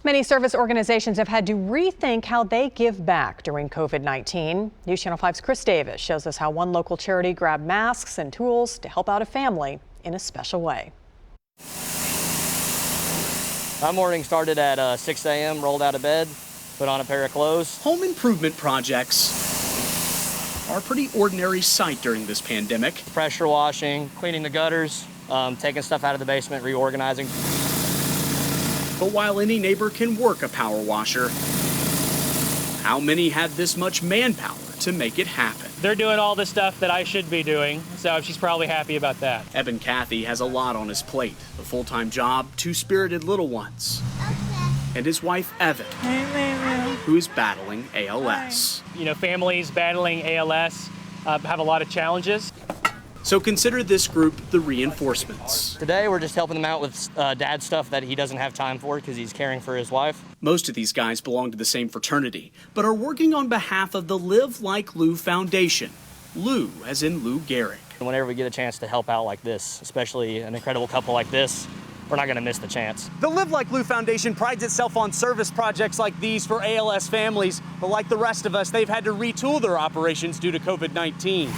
Many service organizations have had to rethink how they give back during COVID-19. News Channel 5's Chris Davis shows us how one local charity grabbed masks and tools to help out a family in a special way. My morning started at 6 a.m., rolled out of bed, put on a pair of clothes. Home improvement projects are a pretty ordinary sight during this pandemic. Pressure washing, cleaning the gutters, taking stuff out of the basement, reorganizing. But while any neighbor can work a power washer, how many have this much manpower to make it happen? They're doing all the stuff that I should be doing, so she's probably happy about that. Eben Cathy has a lot on his plate. A full-time job, two spirited little ones, and his wife Evan, who is battling ALS. You know, families battling ALS have a lot of challenges. So consider this group the reinforcements. Today we're just helping him out with dad stuff that he doesn't have time for because he's caring for his wife. Most of these guys belong to the same fraternity, but are working on behalf of the Live Like Lou Foundation. Lou, as in Lou Gehrig. Whenever we get a chance to help out like this, especially an incredible couple like this, we're not going to miss the chance. The Live Like Lou Foundation prides itself on service projects like these for ALS families, but like the rest of us, they've had to retool their operations due to COVID-19.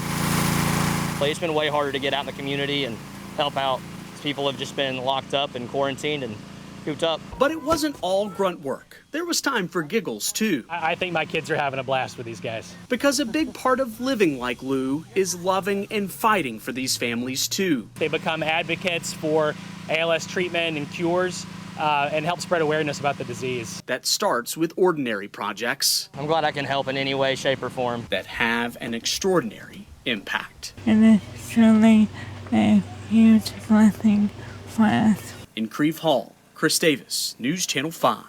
It's been way harder to get out in the community and help out. People have just been locked up and quarantined and cooped up. But it wasn't all grunt work. There was time for giggles, too. I think my kids are having a blast with these guys. Because a big part of living like Lou is loving and fighting for these families, too. They become advocates for ALS treatment and cures and help spread awareness about the disease. That starts with ordinary projects. I'm glad I can help in any way, shape, or form. That have an extraordinary impact. And it's truly a huge blessing for us. In Creve Hall, Chris Davis, News Channel 5.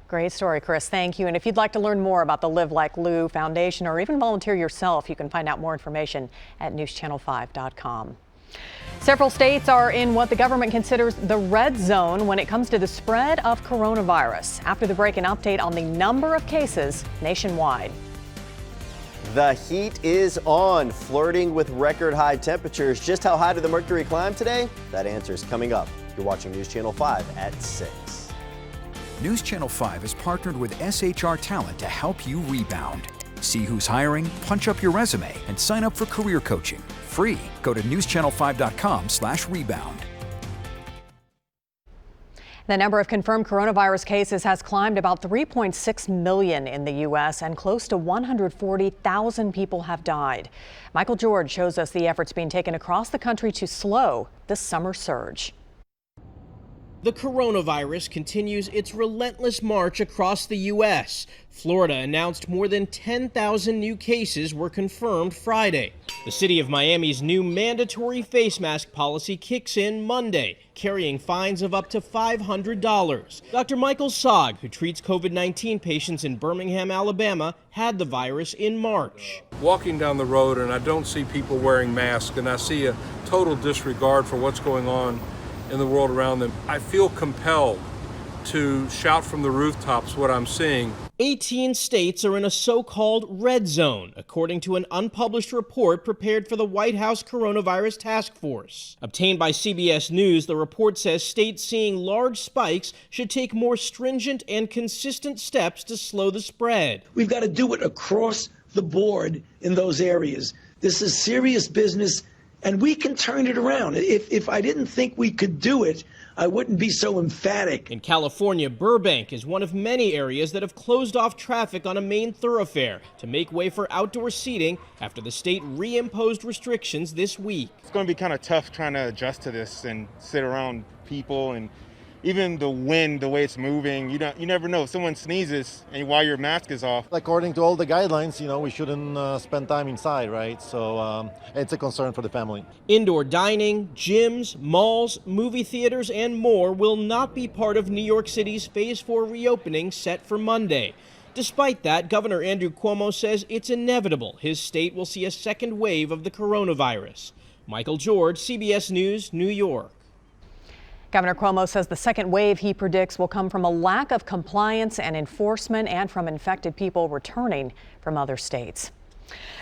Great story, Chris. Thank you. And if you'd like to learn more about the Live Like Lou Foundation or even volunteer yourself, you can find out more information at newschannel5.com. Several states are in what the government considers the red zone when it comes to the spread of coronavirus. After the break, an update on the number of cases nationwide. The heat is on, flirting with record high temperatures. Just how high did the mercury climb today? That answer is coming up. You're watching News Channel 5 at 6. News Channel 5 has partnered with SHR Talent to help you rebound. See who's hiring, punch up your resume, and sign up for career coaching. Free. Go to newschannel5.com/rebound. The number of confirmed coronavirus cases has climbed about 3.6 million in the U.S. and close to 140,000 people have died. Michael George shows us the efforts being taken across the country to slow the summer surge. The coronavirus continues its relentless march across the U.S. Florida announced more than 10,000 new cases were confirmed Friday. The city of Miami's new mandatory face mask policy kicks in Monday, carrying fines of up to $500. Dr. Michael Sogg, who treats COVID-19 patients in Birmingham, Alabama, had the virus in March. Walking down the road and I don't see people wearing masks and I see a total disregard for what's going on in the world around them. I feel compelled to shout from the rooftops what I'm seeing. 18 states are in a so-called red zone, according to an unpublished report prepared for the White House Coronavirus Task Force. Obtained by CBS News, the report says states seeing large spikes should take more stringent and consistent steps to slow the spread. We've got to do it across the board in those areas. This is serious business, and we can turn it around. If I didn't think we could do it, I wouldn't be so emphatic. In California, Burbank is one of many areas that have closed off traffic on a main thoroughfare to make way for outdoor seating after the state reimposed restrictions this week. It's going to be kind of tough trying to adjust to this and sit around people, and even the wind, the way it's moving, you never know. If someone sneezes and while your mask is off. According to all the guidelines, we shouldn't spend time inside, right? So it's a concern for the family. Indoor dining, gyms, malls, movie theaters, and more will not be part of New York City's Phase 4 reopening set for Monday. Despite that, Governor Andrew Cuomo says it's inevitable his state will see a second wave of the coronavirus. Michael George, CBS News, New York. Governor Cuomo says the second wave he predicts will come from a lack of compliance and enforcement and from infected people returning from other states.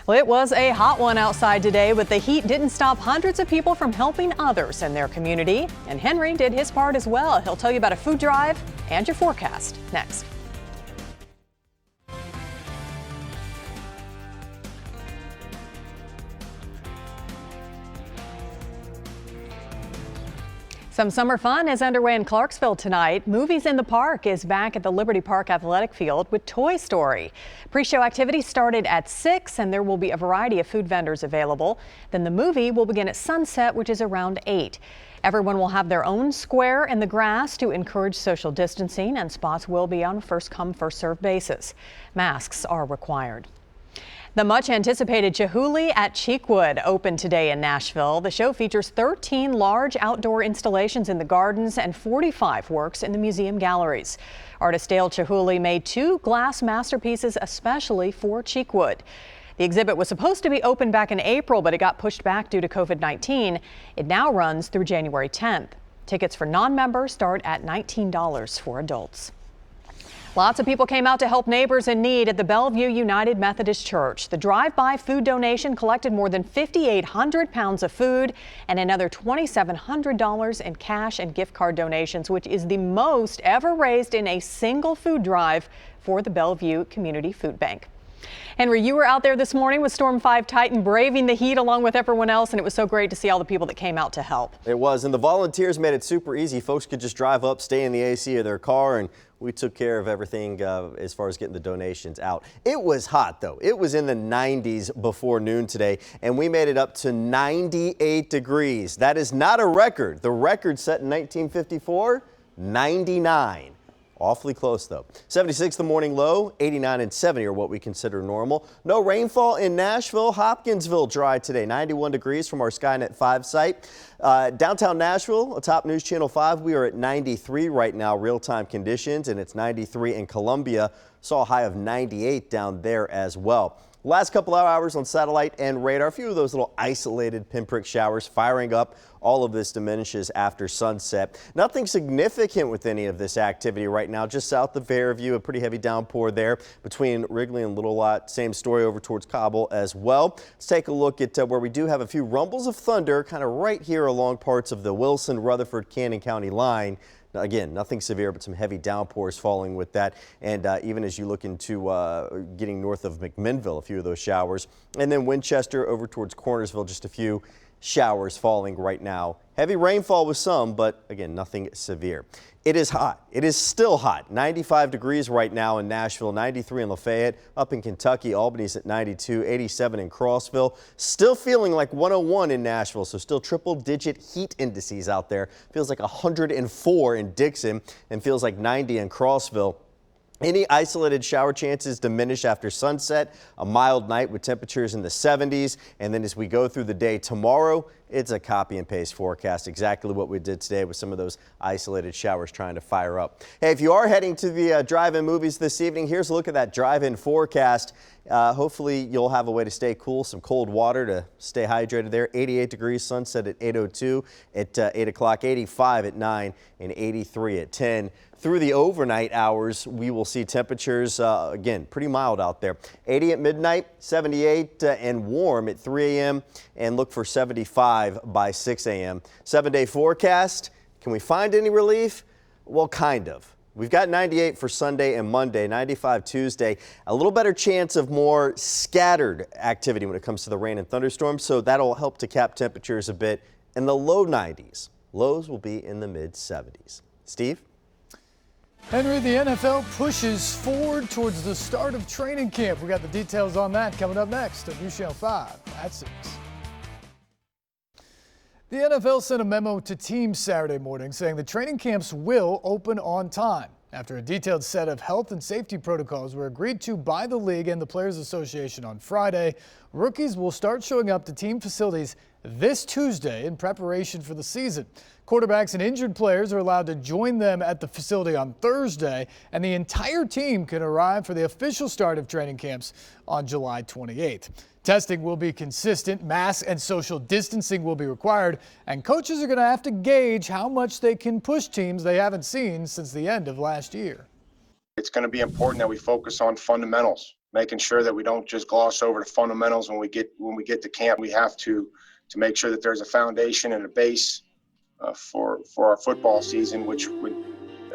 Well, it was a hot one outside today, but the heat didn't stop hundreds of people from helping others in their community. And Henry did his part as well. He'll tell you about a food drive and your forecast next. Some summer fun is underway in Clarksville tonight. Movies in the Park is back at the Liberty Park Athletic Field with Toy Story. Pre-show activities started at 6 and there will be a variety of food vendors available. Then the movie will begin at sunset, which is around 8. Everyone will have their own square in the grass to encourage social distancing, and spots will be on a first-come, first-served basis. Masks are required. The much anticipated Chihuly at Cheekwood opened today in Nashville. The show features 13 large outdoor installations in the gardens and 45 works in the museum galleries. Artist Dale Chihuly made 2 glass masterpieces especially for Cheekwood. The exhibit was supposed to be open back in April, but it got pushed back due to COVID-19. It now runs through January 10th. Tickets for non-members start at $19 for adults. Lots of people came out to help neighbors in need at the Bellevue United Methodist Church. The drive-by food donation collected more than 5,800 pounds of food and another $2,700 in cash and gift card donations, which is the most ever raised in a single food drive for the Bellevue Community Food Bank. Henry, you were out there this morning with Storm 5 Titan, braving the heat along with everyone else, and it was so great to see all the people that came out to help. It was, and the volunteers made it super easy. Folks could just drive up, stay in the AC of their car, and we took care of everything as far as getting the donations out. It was hot, though. It was in the 90s before noon today, and we made it up to 98 degrees. That is not a record. The record set in 1954, 99. Awfully close, though. 76 the morning low, 89 and 70 are what we consider normal. No rainfall in Nashville. Hopkinsville dry today, 91 degrees from our Skynet 5 site. Downtown Nashville, atop News Channel 5, we are at 93 right now, real-time conditions, and it's 93 in Columbia. Saw a high of 98 down there as well. Last couple of hours on satellite and radar, a few of those little isolated pinprick showers firing up. All of this diminishes after sunset. Nothing significant with any of this activity right now, just south of Fairview, a pretty heavy downpour there between Wrigley and Little Lot. Same story over towards Cobble as well. Let's take a look at where we do have a few rumbles of thunder kind of right here along parts of the Wilson, Rutherford, Cannon County line. Again, nothing severe, but some heavy downpours falling with that. And even as you look into getting north of McMinnville, a few of those showers. And then Winchester over towards Cornersville, just a few showers falling right now. Heavy rainfall with some, but again, nothing severe. It is hot. It is still hot. 95 degrees right now in Nashville, 93 in Lafayette. Up in Kentucky, Albany's at 92, 87 in Crossville. Still feeling like 101 in Nashville, so still triple-digit heat indices out there. Feels like 104 in Dixon and feels like 90 in Crossville. Any isolated shower chances diminish after sunset. A mild night with temperatures in the 70s. And then as we go through the day tomorrow, it's a copy and paste forecast. Exactly what we did today with some of those isolated showers trying to fire up. Hey, if you are heading to the drive-in movies this evening, here's a look at that drive-in forecast. Hopefully you'll have a way to stay cool, some cold water to stay hydrated there. 88 degrees, sunset at 8:02 at 8 o'clock, 85 at 9 and 83 at 10. Through the overnight hours, we will see temperatures, again, pretty mild out there. 80 at midnight, 78 and warm at 3 a.m. and look for 75 by 6 a.m. 7-day forecast. Can we find any relief? Well, kind of. We've got 98 for Sunday and Monday, 95 Tuesday. A little better chance of more scattered activity when it comes to the rain and thunderstorms, so that'll help to cap temperatures a bit in the low 90s. Lows will be in the mid 70s. Steve? Henry, the NFL pushes forward towards the start of training camp. We got the details on that coming up next on News Channel 5 at 6. The NFL sent a memo to teams Saturday morning saying the training camps will open on time. After a detailed set of health and safety protocols were agreed to by the league and the Players Association on Friday, rookies will start showing up to team facilities this Tuesday in preparation for the season. Quarterbacks and injured players are allowed to join them at the facility on Thursday, and the entire team can arrive for the official start of training camps on July 28th. Testing will be consistent, masks and social distancing will be required, and coaches are going to have to gauge how much they can push teams they haven't seen since the end of last year. It's going to be important that we focus on fundamentals, making sure that we don't just gloss over the fundamentals when we get to camp. We have to make sure that there's a foundation and a base for our football season, which when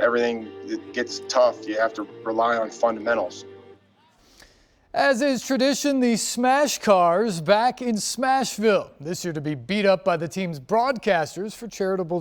everything gets tough, you have to rely on fundamentals. As is tradition, the Smash Cars back in Smashville this year to be beat up by the team's broadcasters for charitable donations.